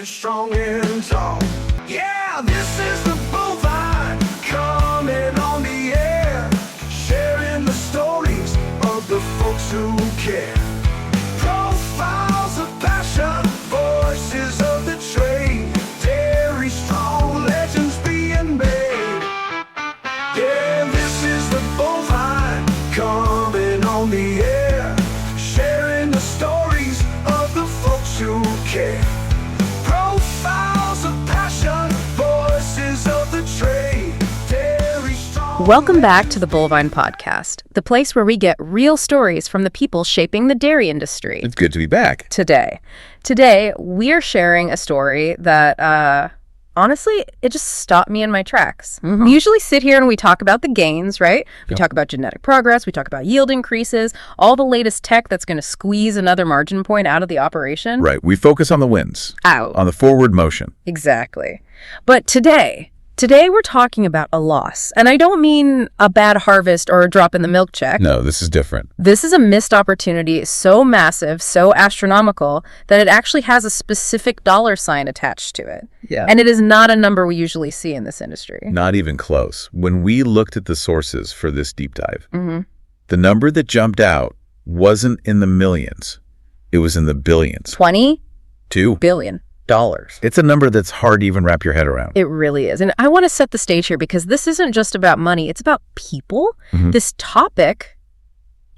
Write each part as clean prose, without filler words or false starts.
standing strong and tall. Yeah, this is the bovine coming on the air, sharing the stories of the folks who care. Profiles of passion, voices of the trade, dairy strong legends being made. Yeah, this is the bovine coming on the air, sharing the stories of the folks who care. Profiles of passion, voices of the trade, dairy strong. Welcome back to the Bovine Podcast, the place where we get real stories from the people shaping the dairy industry. It's good to be back. Today, we're sharing a story that, honestly, it just stopped me in my tracks. We usually sit here and we talk about the gains, right? We talk about genetic progress, we talk about yield increases, all the latest tech that's going to squeeze another margin point out of the operation. Right. We focus on the wins. On the forward motion. Exactly. But today we're talking about a loss. And I don't mean a bad harvest or a drop in the milk check. No, this is different. This is a missed opportunity so massive, so astronomical, that it actually has a specific dollar sign attached to it. Yeah. And it is not a number we usually see in this industry. Not even close. When we looked at the sources for this deep dive, the number that jumped out wasn't in the millions. It was in the billions. $22 $2 billion. It's a number that's hard to even wrap your head around. It really is. And I want to set the stage here because this isn't just about money. It's about people. This topic,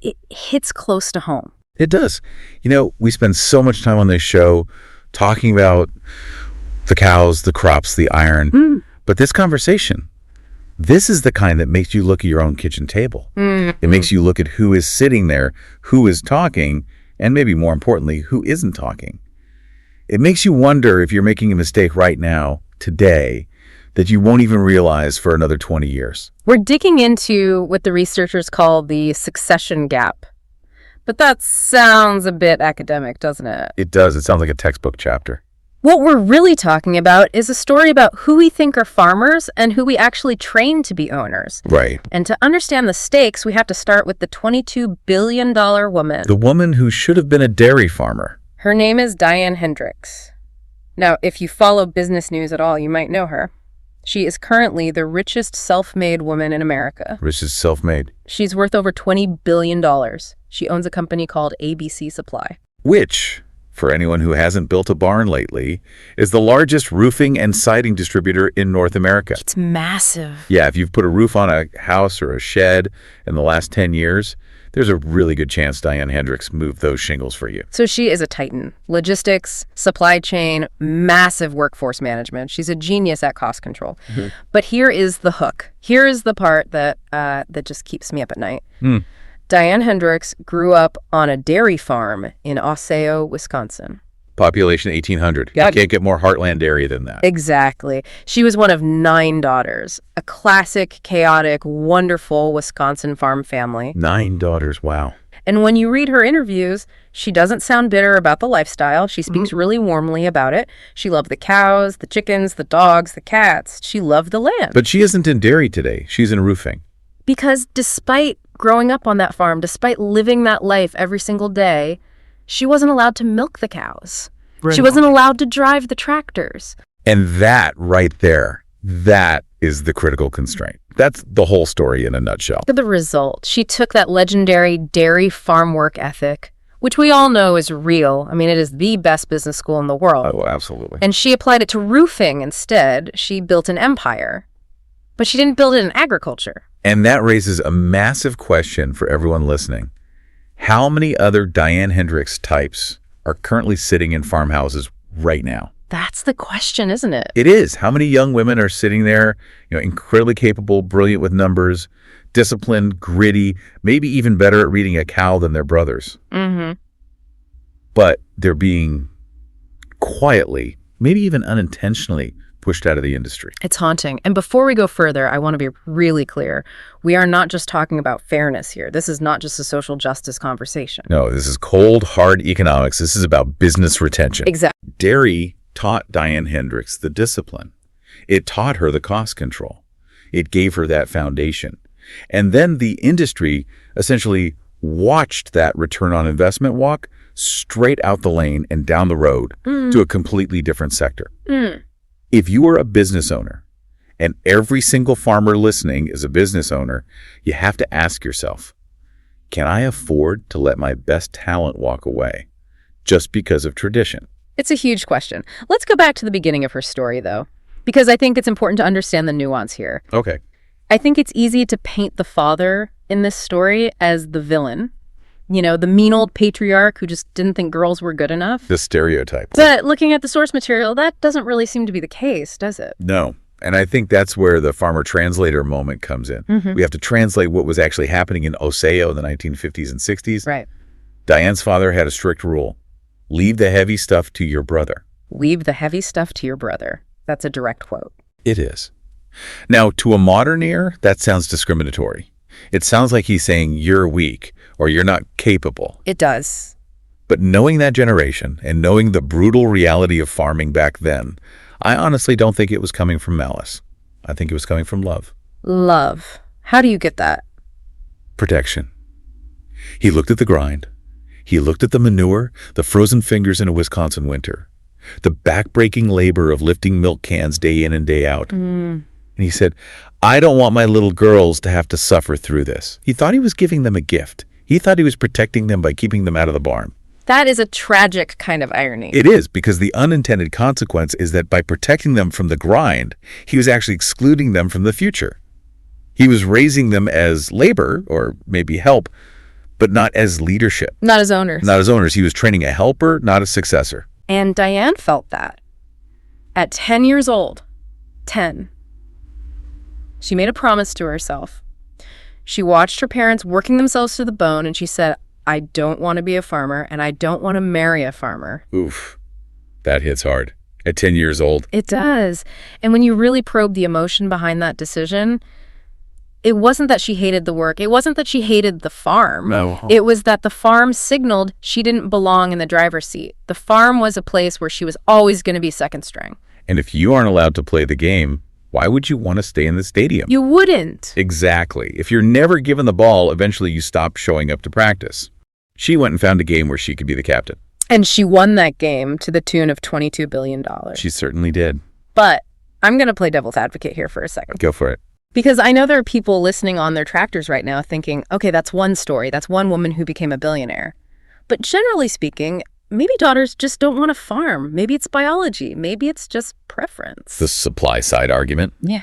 it hits close to home. It does. You know, we spend so much time on this show talking about the cows, the crops, the iron. But this conversation, this is the kind that makes you look at your own kitchen table. It makes you look at who is sitting there, who is talking, and maybe more importantly, who isn't talking. It makes you wonder if you're making a mistake right now, today, that you won't even realize for another 20 years. We're digging into what the researchers call the succession gap. But that sounds a bit academic, doesn't it? It does. It sounds like a textbook chapter. What we're really talking about is a story about who we think are farmers and who we actually train to be owners. Right. And to understand the stakes, we have to start with the $22 billion woman. The woman who should have been a dairy farmer. Her name is Diane Hendricks. Now, if you follow business news at all, you might know her. She is currently the richest self-made woman in America. Richest self-made. She's worth over $20 billion. She owns a company called ABC Supply. Which, for anyone who hasn't built a barn lately, is the largest roofing and siding distributor in North America. It's massive. Yeah, if you've put a roof on a house or a shed in the last 10 years, there's a really good chance Diane Hendricks moved those shingles for you. So she is a titan. Logistics, supply chain, massive workforce management. She's a genius at cost control. But here is the hook. Here is the part that just keeps me up at night. Diane Hendricks grew up on a dairy farm in Osseo, Wisconsin. Population 1,800. You can't get more heartland dairy than that. Exactly. She was one of 9 daughters, a classic, chaotic, wonderful Wisconsin farm family. 9 daughters, wow. And when you read her interviews, she doesn't sound bitter about the lifestyle. She speaks really warmly about it. She loved the cows, the chickens, the dogs, the cats. She loved the land. But she isn't in dairy today. She's in roofing. Because despite growing up on that farm, despite living that life every single day, she wasn't allowed to milk the cows. She wasn't allowed to drive the tractors. And that right there, that is the critical constraint. That's the whole story in a nutshell. The result, she took that legendary dairy farm work ethic, which we all know is real. I mean, it is the best business school in the world. Oh, absolutely. And she applied it to roofing instead. She built an empire. But she didn't build it in agriculture. And that raises a massive question for everyone listening. How many other Diane Hendricks types are currently sitting in farmhouses right now? That's the question, isn't it? It is. How many young women are sitting there, incredibly capable, brilliant with numbers, disciplined, gritty, maybe even better at reading a cow than their brothers? But they're being quietly, maybe even unintentionally, pushed out of the industry. It's haunting. And before we go further, I want to be really clear. We are not just talking about fairness here. This is not just a social justice conversation. No, this is cold, hard economics. This is about business retention. Exactly. Dairy taught Diane Hendricks the discipline. It taught her the cost control. It gave her that foundation. And then the industry essentially watched that return on investment walk straight out the lane and down the road to a completely different sector. If you are a business owner, and every single farmer listening is a business owner, you have to ask yourself, can I afford to let my best talent walk away just because of tradition? It's a huge question. Let's go back to the beginning of her story, though, because I think it's important to understand the nuance here. Okay. I think it's easy to paint the father in this story as the villain, you know, the mean old patriarch who just didn't think girls were good enough. The stereotype. But looking at the source material, that doesn't really seem to be the case, does it? No. And I think that's where the farmer translator moment comes in. We have to translate what was actually happening in Osseo in the 1950s and 60s. Right. Diane's father had a strict rule. Leave the heavy stuff to your brother. Leave the heavy stuff to your brother. That's a direct quote. It is. Now, to a modern ear, that sounds discriminatory. It sounds like he's saying you're weak or you're not capable. It does. But knowing that generation and knowing the brutal reality of farming back then, I honestly don't think it was coming from malice. I think it was coming from love. Love. How do you get that? Protection. He looked at the grind. He looked at the manure, the frozen fingers in a Wisconsin winter, the back-breaking labor of lifting milk cans day in and day out. And he said, I don't want my little girls to have to suffer through this. He thought he was giving them a gift. He thought he was protecting them by keeping them out of the barn. That is a tragic kind of irony. It is, because the unintended consequence is that by protecting them from the grind, he was actually excluding them from the future. He was raising them as labor, or maybe help, but not as leadership. Not as owners. Not as owners. He was training a helper, not a successor. And Diane felt that. At 10 years old, 10, she made a promise to herself. She watched her parents working themselves to the bone, and she said, I don't want to be a farmer, and I don't want to marry a farmer. Oof. That hits hard. At 10 years old. It does. And when you really probe the emotion behind that decision, it wasn't that she hated the work. It wasn't that she hated the farm. No. It was that the farm signaled she didn't belong in the driver's seat. The farm was a place where she was always going to be second string. And if you aren't allowed to play the game, why would you want to stay in the stadium? You wouldn't. Exactly. If you're never given the ball, eventually you stop showing up to practice. She went and found a game where she could be the captain. And she won that game to the tune of $22 billion. She certainly did. But I'm going to play devil's advocate here for a second. Go for it. Because I know there are people listening on their tractors right now thinking, okay, that's one story. That's one woman who became a billionaire. But generally speaking, maybe daughters just don't want to farm. Maybe it's biology. Maybe it's just preference. The supply side argument. Yeah.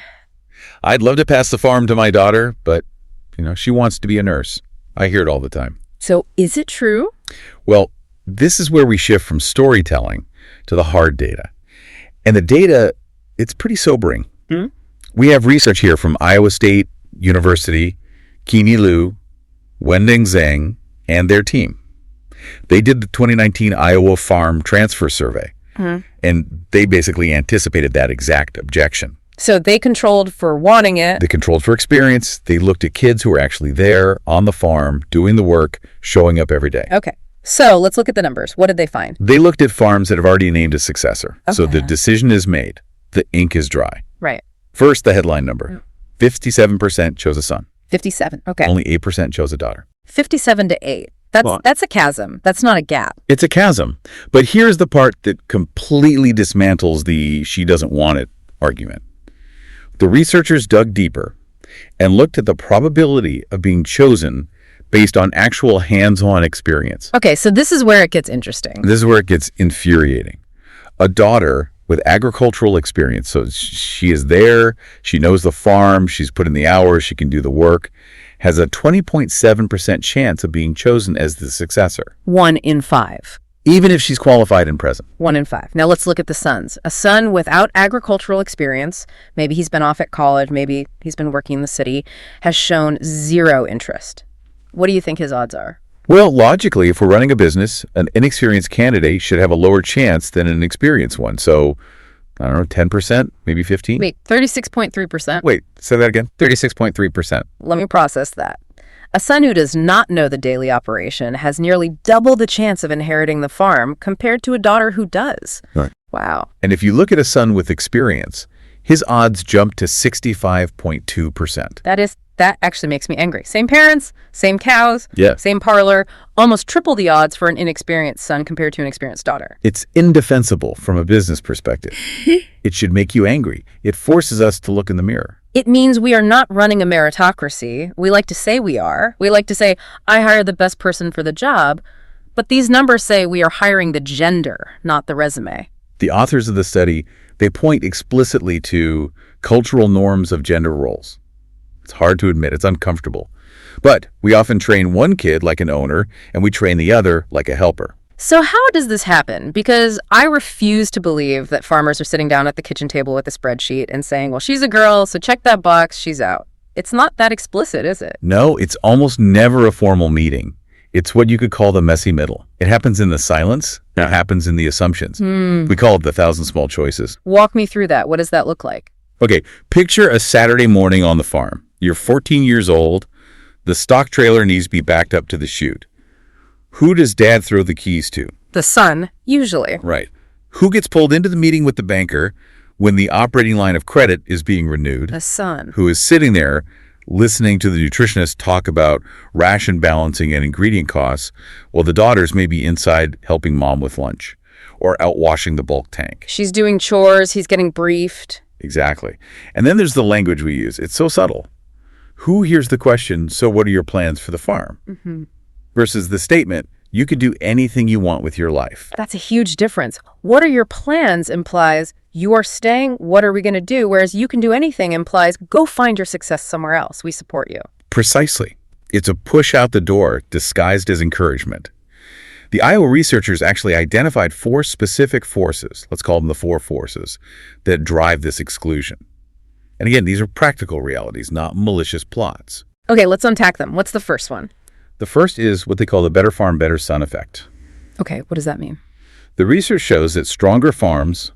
I'd love to pass the farm to my daughter, but, she wants to be a nurse. I hear it all the time. So is it true? Well, this is where we shift from storytelling to the hard data. And the data, it's pretty sobering. We have research here from Iowa State University, Keaney Liu, Wending Zhang, and their team. They did the 2019 Iowa Farm Transfer Survey, and they basically anticipated that exact objection. So they controlled for wanting it. They controlled for experience. They looked at kids who were actually there on the farm, doing the work, showing up every day. Okay. So let's look at the numbers. What did they find? They looked at farms that have already named a successor. So the decision is made. The ink is dry. Right. First, the headline number. 57% chose a son. 57. Okay. Only 8% chose a daughter. 57 to 8. That's a chasm. That's not a gap. It's a chasm. But here's the part that completely dismantles the she doesn't want it argument. The researchers dug deeper and looked at the probability of being chosen based on actual hands-on experience. Okay, so this is where it gets interesting. This is where it gets infuriating. A daughter with agricultural experience, so she is there, she knows the farm, she's put in the hours, she can do the work, has a 20.7% chance of being chosen as the successor. 1 in 5. Even if she's qualified and present. 1 in 5. Now let's look at the sons. A son without agricultural experience, maybe he's been off at college, maybe he's been working in the city, has shown 0 interest. What do you think his odds are? Well, logically, if we're running a business, an inexperienced candidate should have a lower chance than an experienced one. So, I don't know, 10%, maybe 15%? Wait, 36.3%. Wait, say that again. 36.3%. Let me process that. A son who does not know the daily operation has nearly double the chance of inheriting the farm compared to a daughter who does. Right. Wow. And if you look at a son with experience, his odds jumped to 65.2%. That actually makes me angry. Same parents, same cows, Yeah. same parlor, almost triple the odds for an inexperienced son compared to an experienced daughter. It's indefensible from a business perspective. It should make you angry. It forces us to look in the mirror. It means we are not running a meritocracy. We like to say we are. We like to say, I hire the best person for the job. But these numbers say we are hiring the gender, not the resume. The authors of the study, they point explicitly to cultural norms of gender roles. It's hard to admit, it's uncomfortable. But we often train one kid like an owner, and we train the other like a helper. So how does this happen? Because I refuse to believe that farmers are sitting down at the kitchen table with a spreadsheet and saying, well, she's a girl, so check that box, she's out. It's not that explicit, is it? No, it's almost never a formal meeting. It's what you could call the messy middle. It happens in the silence. It happens in the assumptions. We call it the 1,000 small choices. Walk me through that. What does that look like? Okay, picture a Saturday morning on the farm. You're 14 years old. The stock trailer needs to be backed up to the chute. Who does dad throw the keys to? The son, usually. Right. Who gets pulled into the meeting with the banker when the operating line of credit is being renewed? The son. Who is sitting there listening to the nutritionist talk about ration balancing and ingredient costs, while the daughters may be inside helping mom with lunch or out washing the bulk tank. She's doing chores, he's getting briefed. Exactly. And then there's the language we use. It's so subtle. Who hears the question, so what are your plans for the farm? Versus the statement, you could do anything you want with your life. That's a huge difference. What are your plans implies you are staying, what are we going to do? Whereas you can do anything implies go find your success somewhere else. We support you. Precisely. It's a push out the door disguised as encouragement. The Iowa researchers actually identified 4 specific forces, let's call them the 4 forces, that drive this exclusion. And again, these are practical realities, not malicious plots. Okay, let's unpack them. What's the first one? The first is what they call the better farm, better son effect. Okay, what does that mean? The research shows that stronger farms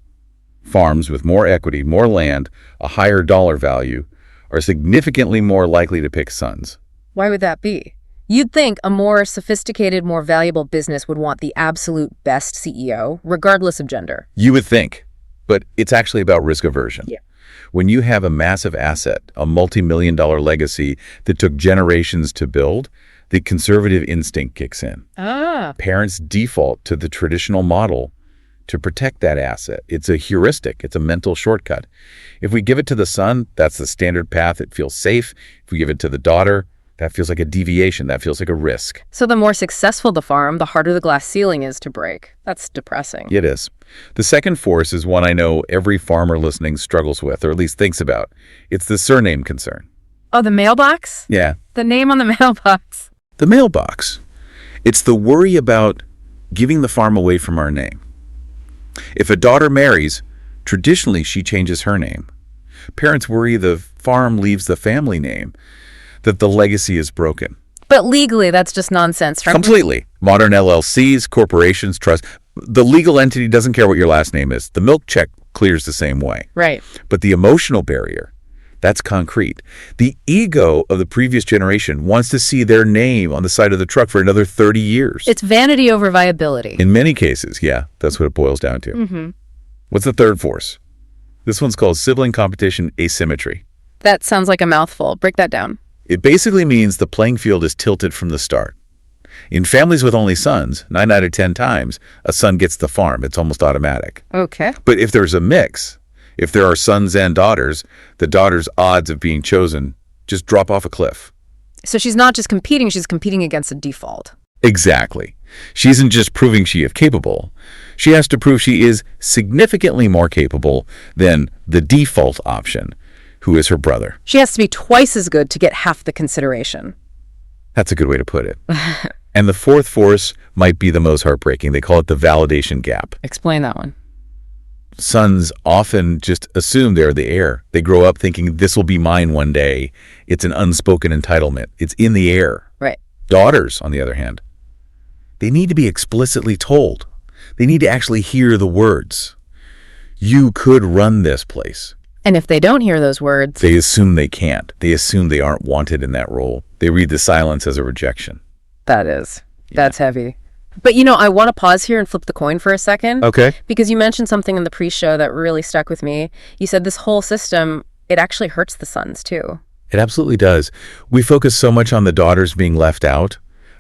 with more equity, more land, a higher dollar value, are significantly more likely to pick sons. Why would that be? You'd think a more sophisticated, more valuable business would want the absolute best CEO, regardless of gender. You would think, but it's actually about risk aversion. Yeah. When you have a massive asset, a multi-million-dollar legacy that took generations to build, the conservative instinct kicks in. Parents default to the traditional model to protect that asset. It's a heuristic. It's a mental shortcut. If we give it to the son, that's the standard path. It feels safe. If we give it to the daughter, that feels like a deviation. That feels like a risk. So the more successful the farm, the harder the glass ceiling is to break. That's depressing. It is. The second force is one I know every farmer listening struggles with, or at least thinks about. It's the surname concern. Oh, the mailbox? Yeah. The name on the mailbox. The mailbox. It's the worry about giving the farm away from our name. If a daughter marries, traditionally she changes her name. Parents worry the farm leaves the family name, that the legacy is broken. But legally, that's just nonsense. Completely. Modern LLCs, corporations, trusts, the legal entity doesn't care what your last name is. The milk check clears the same way. Right. But the emotional barrier, that's concrete. The ego of the previous generation wants to see their name on the side of the truck for another 30 years. It's vanity over viability. In many cases, yeah, that's what it boils down to. What's the third force? This one's called sibling competition asymmetry. That sounds like a mouthful. Break that down. It basically means the playing field is tilted from the start. In families with only sons, 9 out of 10 times, a son gets the farm. It's almost automatic. Okay. But if there's a mix, if there are sons and daughters, the daughter's odds of being chosen just drop off a cliff. So she's not just competing, she's competing against a default. Exactly. She isn't just proving she is capable. She has to prove she is significantly more capable than the default option, who is her brother. She has to be twice as good to get half the consideration. That's a good way to put it. And the fourth force might be the most heartbreaking. They call it the validation gap. Explain that one. Sons often just assume they're the heir. They grow up thinking this will be mine one day. It's an unspoken entitlement. It's in the air. Right. Daughters, on the other hand, they need to be explicitly told. They need to actually hear the words. You could run this place. And if they don't hear those words, They assume they can't. They assume they aren't wanted in that role. They read the silence as a rejection. that's heavy. But, I want to pause here and flip the coin for a second. Okay. Because you mentioned something in the pre-show that really stuck with me. You said this whole system, it actually hurts the sons, too. It absolutely does. We focus so much on the daughters being left out,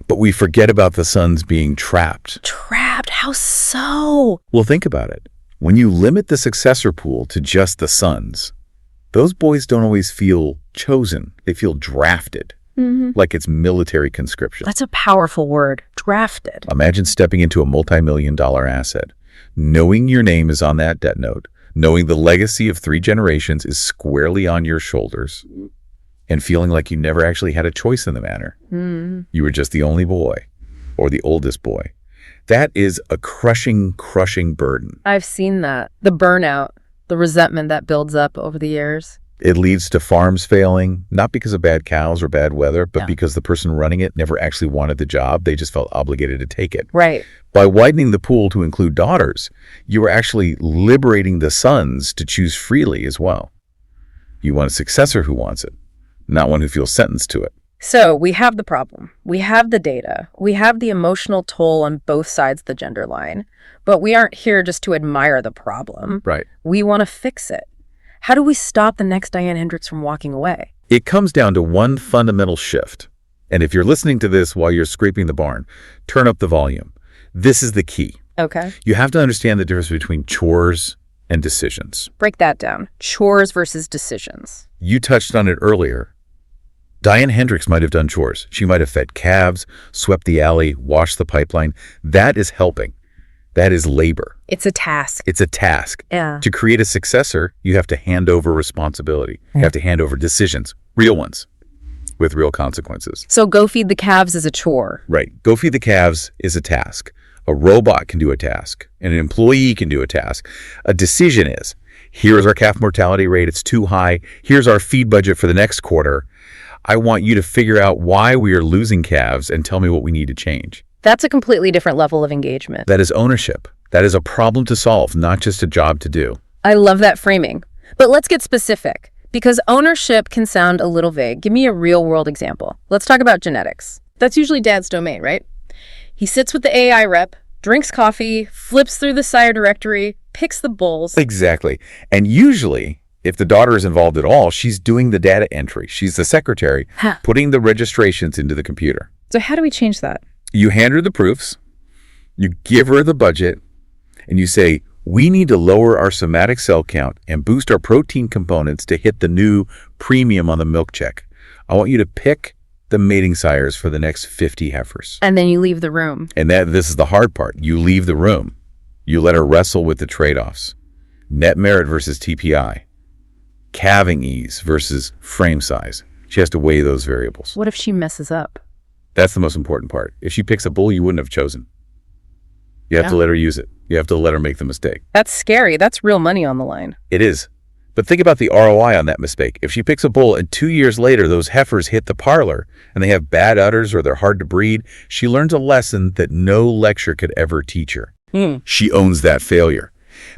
but we forget about the sons being trapped. Trapped? How so? Well, think about it. When you limit the successor pool to just the sons, those boys don't always feel chosen. They feel drafted, like it's military conscription. That's a powerful word, drafted. Imagine stepping into a multi-million-dollar asset, knowing your name is on that debt note, knowing the legacy of 3 generations is squarely on your shoulders, and feeling like you never actually had a choice in the matter. You were just the only boy or the oldest boy. That is a crushing burden. I've seen that. The burnout, the resentment that builds up over the years. It leads to farms failing, not because of bad cows or bad weather, but Yeah. because the person running it never actually wanted the job. They just felt obligated to take it. Right. By widening the pool to include daughters, you are actually liberating the sons to choose freely as well. You want a successor who wants it, not one who feels sentenced to it. So we have the problem. We have the data. We have the emotional toll on both sides of the gender line. But we aren't here just to admire the problem. Right. We want to fix it. How do we stop the next Diane Hendricks from walking away? It comes down to one fundamental shift. And if you're listening to this while you're scraping the barn, turn up the volume. This is the key. Okay. You have to understand the difference between chores and decisions. Break that down. Chores versus decisions. You touched on it earlier. Diane Hendricks might have done chores. She might have fed calves, swept the alley, washed the pipeline. That is helping. That is labor. It's a task. It's a task. Yeah. To create a successor, you have to hand over responsibility. You have to hand over decisions, real ones, with real consequences. So go feed the calves is a chore. Right. Go feed the calves is a task. A robot can do a task. An employee can do a task. A decision is, here's our calf mortality rate. It's too high. Here's our feed budget for the next quarter. I want you to figure out why we are losing calves and tell me what we need to change. That's a completely different level of engagement. That is ownership. That is a problem to solve, not just a job to do. I love that framing. But let's get specific, because ownership can sound a little vague. Give me a real-world example. Let's talk about genetics. That's usually Dad's domain, right? He sits with the AI rep, drinks coffee, flips through the sire directory, picks the bulls. Exactly. And usually, if the daughter is involved at all, she's doing the data entry. She's the secretary, putting the registrations into the computer. So how do we change that? You hand her the proofs, you give her the budget, and you say, we need to lower our somatic cell count and boost our protein components to hit the new premium on the milk check. I want you to pick the mating sires for the next 50 heifers. And then you leave the room. And this is the hard part. You leave the room. You let her wrestle with the trade-offs. Net merit versus TPI. Calving ease versus frame size. She has to weigh those variables. What if she messes up? That's the most important part. If she picks a bull you wouldn't have chosen, you have to let her use it. You have to let her make the mistake. That's scary. That's real money on the line. It is. But think about the ROI on that mistake. If she picks a bull and 2 years later those heifers hit the parlor and they have bad udders or they're hard to breed, she learns a lesson that no lecture could ever teach her. She owns that failure.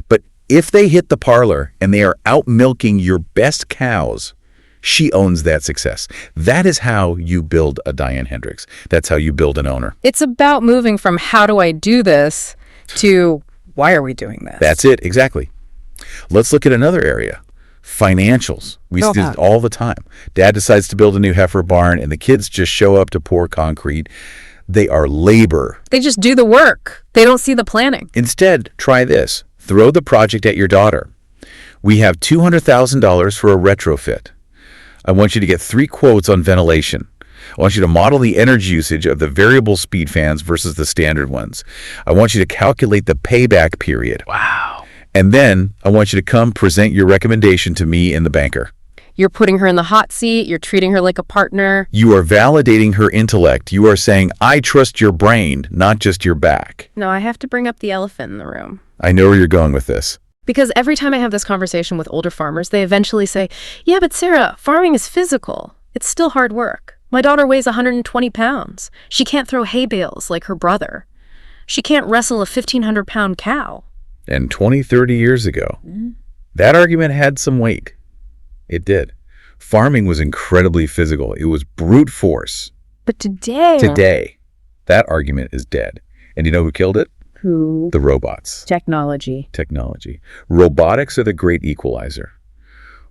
But if they hit the parlor and they are out milking your best cows, she owns that success. That is how you build a Diane Hendricks. That's how you build an owner. It's about moving from how do I do this to why are we doing this? That's it. Exactly. Let's look at another area. Financials. We see it all the time. Dad decides to build a new heifer barn and the kids just show up to pour concrete. They are labor. They just do the work. They don't see the planning. Instead, try this. Throw the project at your daughter. We have $200,000 for a retrofit. I want you to get 3 quotes on ventilation. I want you to model the energy usage of the variable speed fans versus the standard ones. I want you to calculate the payback period. Wow. And then I want you to come present your recommendation to me and the banker. You're putting her in the hot seat. You're treating her like a partner. You are validating her intellect. You are saying, I trust your brain, not just your back. No, I have to bring up the elephant in the room. I know where you're going with this. Because every time I have this conversation with older farmers, they eventually say, yeah, but Sarah, farming is physical. It's still hard work. My daughter weighs 120 pounds. She can't throw hay bales like her brother. She can't wrestle a 1,500-pound cow. And 20, 30 years ago, that argument had some weight. It did. Farming was incredibly physical. It was brute force. But today, That argument is dead. And you know who killed it? Who? The robots. Technology. Technology. Robotics are the great equalizer.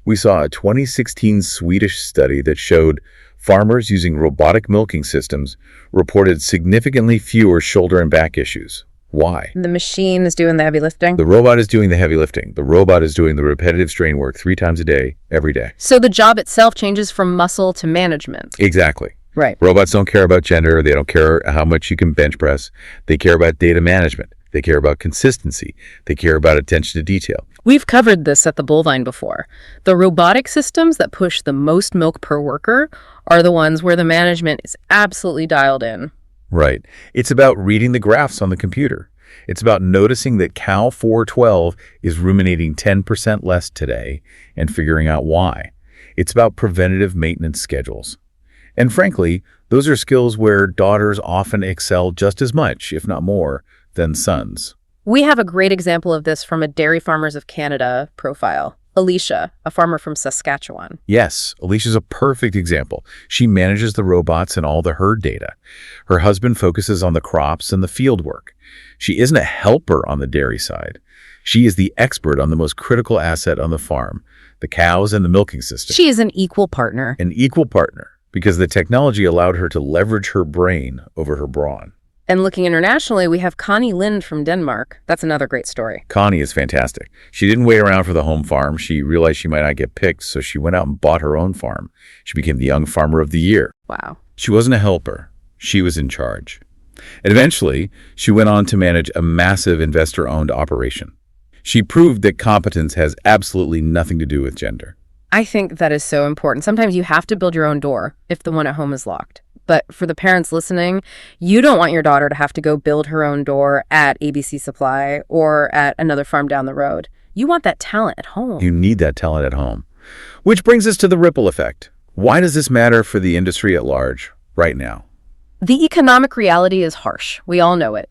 We saw a 2016 Swedish study that showed farmers using robotic milking systems reported significantly fewer shoulder and back issues. Why? The machine is doing the heavy lifting? The robot is doing the heavy lifting. The robot is doing the repetitive strain work 3 times a day, every day. So the job itself changes from muscle to management. Exactly. Right. Robots don't care about gender. They don't care how much you can bench press. They care about data management. They care about consistency. They care about attention to detail. We've covered this at the Bovine before. The robotic systems that push the most milk per worker are the ones where the management is absolutely dialed in. Right. It's about reading the graphs on the computer. It's about noticing that cow 412 is ruminating 10% less today and figuring out why. It's about preventative maintenance schedules. And frankly, those are skills where daughters often excel just as much, if not more, than sons. We have a great example of this from a Dairy Farmers of Canada profile. Alicia, a farmer from Saskatchewan. Yes, Alicia's a perfect example. She manages the robots and all the herd data. Her husband focuses on the crops and the field work. She isn't a helper on the dairy side. She is the expert on the most critical asset on the farm, the cows and the milking system. She is an equal partner. An equal partner, because the technology allowed her to leverage her brain over her brawn. And looking internationally, we have Connie Lind from Denmark. That's another great story. Connie is fantastic. She didn't wait around for the home farm. She realized she might not get picked, so she went out and bought her own farm. She became the Young Farmer of the Year. Wow. She wasn't a helper. She was in charge. And eventually, she went on to manage a massive investor-owned operation. She proved that competence has absolutely nothing to do with gender. I think that is so important. Sometimes you have to build your own door if the one at home is locked. But for the parents listening, you don't want your daughter to have to go build her own door at ABC Supply or at another farm down the road. You want that talent at home. You need that talent at home. Which brings us to the ripple effect. Why does this matter for the industry at large right now? The economic reality is harsh. We all know it.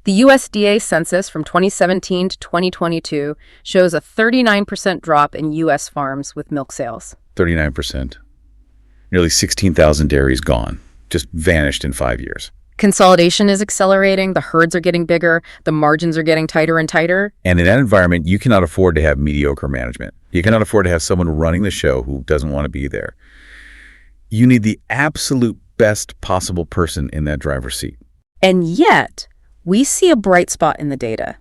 The USDA census from 2017 to 2022 shows a 39% drop in U.S. farms with milk sales. 39%. Nearly 16,000 dairies gone. Just vanished in 5 years. Consolidation is accelerating, the herds are getting bigger, the margins are getting tighter and tighter. And in that environment, you cannot afford to have mediocre management. You cannot afford to have someone running the show who doesn't want to be there. You need the absolute best possible person in that driver's seat. And yet, we see a bright spot in the data.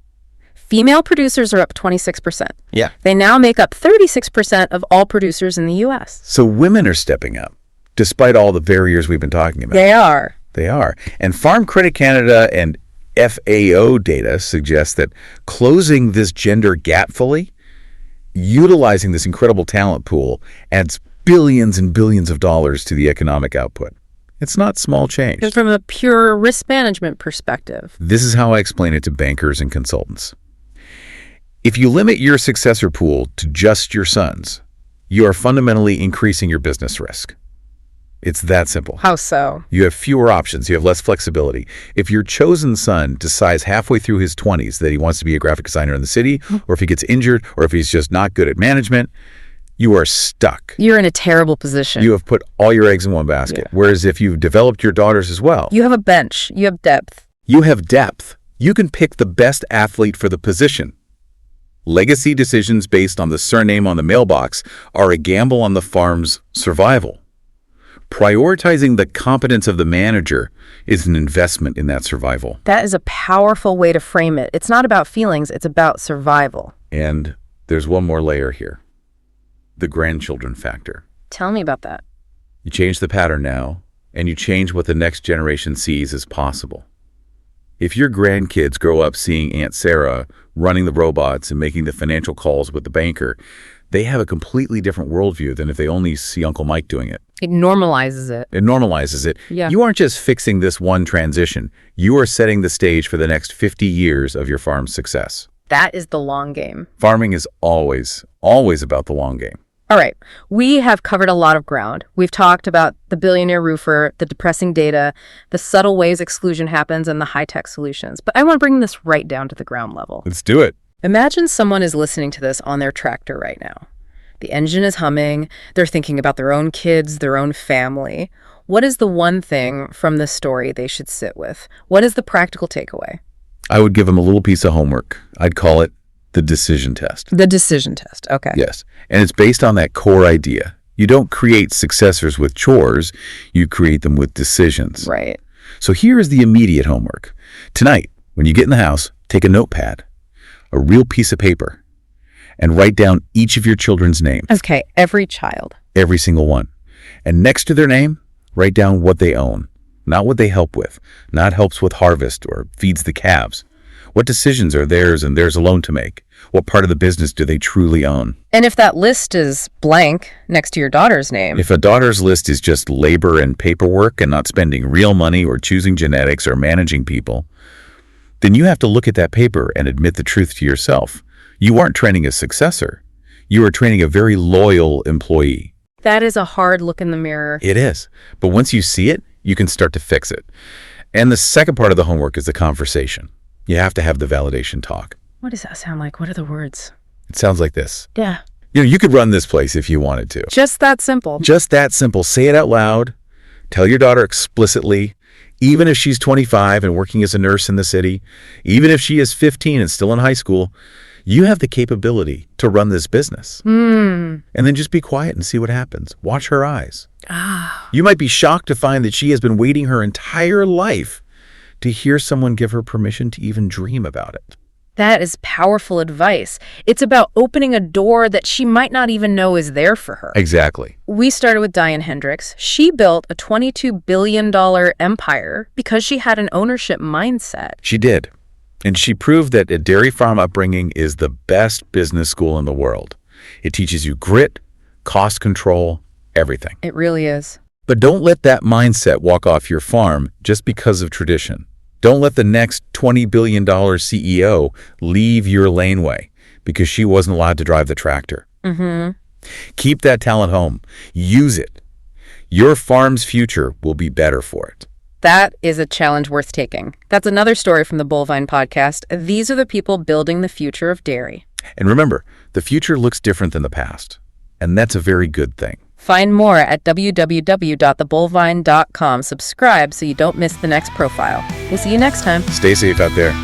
Female producers are up 26%. Yeah. They now make up 36% of all producers in the U.S. So women are stepping up, despite all the barriers we've been talking about. They are. They are. And Farm Credit Canada and FAO data suggest that closing this gender gap fully, utilizing this incredible talent pool, adds billions and billions of dollars to the economic output. It's not small change. Just from a pure risk management perspective. This is how I explain it to bankers and consultants. If you limit your successor pool to just your sons, you are fundamentally increasing your business risk. It's that simple. How so? You have fewer options. You have less flexibility. If your chosen son decides halfway through his 20s that he wants to be a graphic designer in the city, or if he gets injured, or if he's just not good at management, you are stuck. You're in a terrible position. You have put all your eggs in one basket. Yeah. Whereas if you've developed your daughters as well, You have a bench. You have depth. you have depth. You can pick the best athlete for the position. Legacy decisions based on the surname on the mailbox are a gamble on the farm's survival. Prioritizing the competence of the manager is an investment in that survival. That is a powerful way to frame it. It's not about feelings. It's about survival. And there's one more layer here. The grandchildren factor. Tell me about that. You change the pattern now, and you change what the next generation sees as possible. If your grandkids grow up seeing Aunt Sarah running the robots and making the financial calls with the banker, they have a completely different worldview than if they only see Uncle Mike doing it. It normalizes it. It normalizes it. Yeah. You aren't just fixing this one transition. You are setting the stage for the next 50 years of your farm's success. That is the long game. Farming is always about the long game. All right, we have covered a lot of ground. We've talked about the billionaire roofer, the depressing data, the subtle ways exclusion happens, and the high-tech solutions. But I want to bring this right down to the ground level. Let's do it. Imagine someone is listening to this on their tractor right now. The engine is humming. They're thinking about their own kids, their own family. What is the one thing from this story they should sit with? What is the practical takeaway? I would give them a little piece of homework. I'd call it the decision test. The decision test. Okay. Yes. And it's based on that core idea. You don't create successors with chores, you create them with decisions. Right. So here is the immediate homework. Tonight, when you get in the house, take a notepad, a real piece of paper, and write down each of your children's names. Okay, every child. Every single one. And next to their name, write down what they own, not what they help with, not helps with harvest or feeds the calves. What decisions are theirs and theirs alone to make? What part of the business do they truly own? And if that list is blank next to your daughter's name. If a daughter's list is just labor and paperwork and not spending real money or choosing genetics or managing people, then you have to look at that paper and admit the truth to yourself. You aren't training a successor. You are training a very loyal employee. That is a hard look in the mirror. It is. But once you see it, you can start to fix it. And the second part of the homework is the conversation. You have to have the validation talk. What does that sound like? What are the words? It sounds like this. Yeah. You could run this place if you wanted to. Just that simple. Just that simple. Say it out loud. Tell your daughter explicitly, even if she's 25 and working as a nurse in the city, even if she is 15 and still in high school, you have the capability to run this business. And then just be quiet and see what happens. Watch her eyes. You might be shocked to find that she has been waiting her entire life to hear someone give her permission to even dream about it. That is powerful advice. It's about opening a door that she might not even know is there for her. Exactly. We started with Diane Hendricks. She built a $22 billion empire because she had an ownership mindset. She did. And she proved that a dairy farm upbringing is the best business school in the world. It teaches you grit, cost control, everything. It really is. But don't let that mindset walk off your farm just because of tradition. Don't let the next $20 billion CEO leave your laneway because she wasn't allowed to drive the tractor. Keep that talent home. Use it. Your farm's future will be better for it. That is a challenge worth taking. That's another story from the Bullvine podcast. These are the people building the future of dairy. And remember, the future looks different than the past. And that's a very good thing. Find more at www.thebullvine.com. Subscribe so you don't miss the next profile. We'll see you next time. Stay safe out there.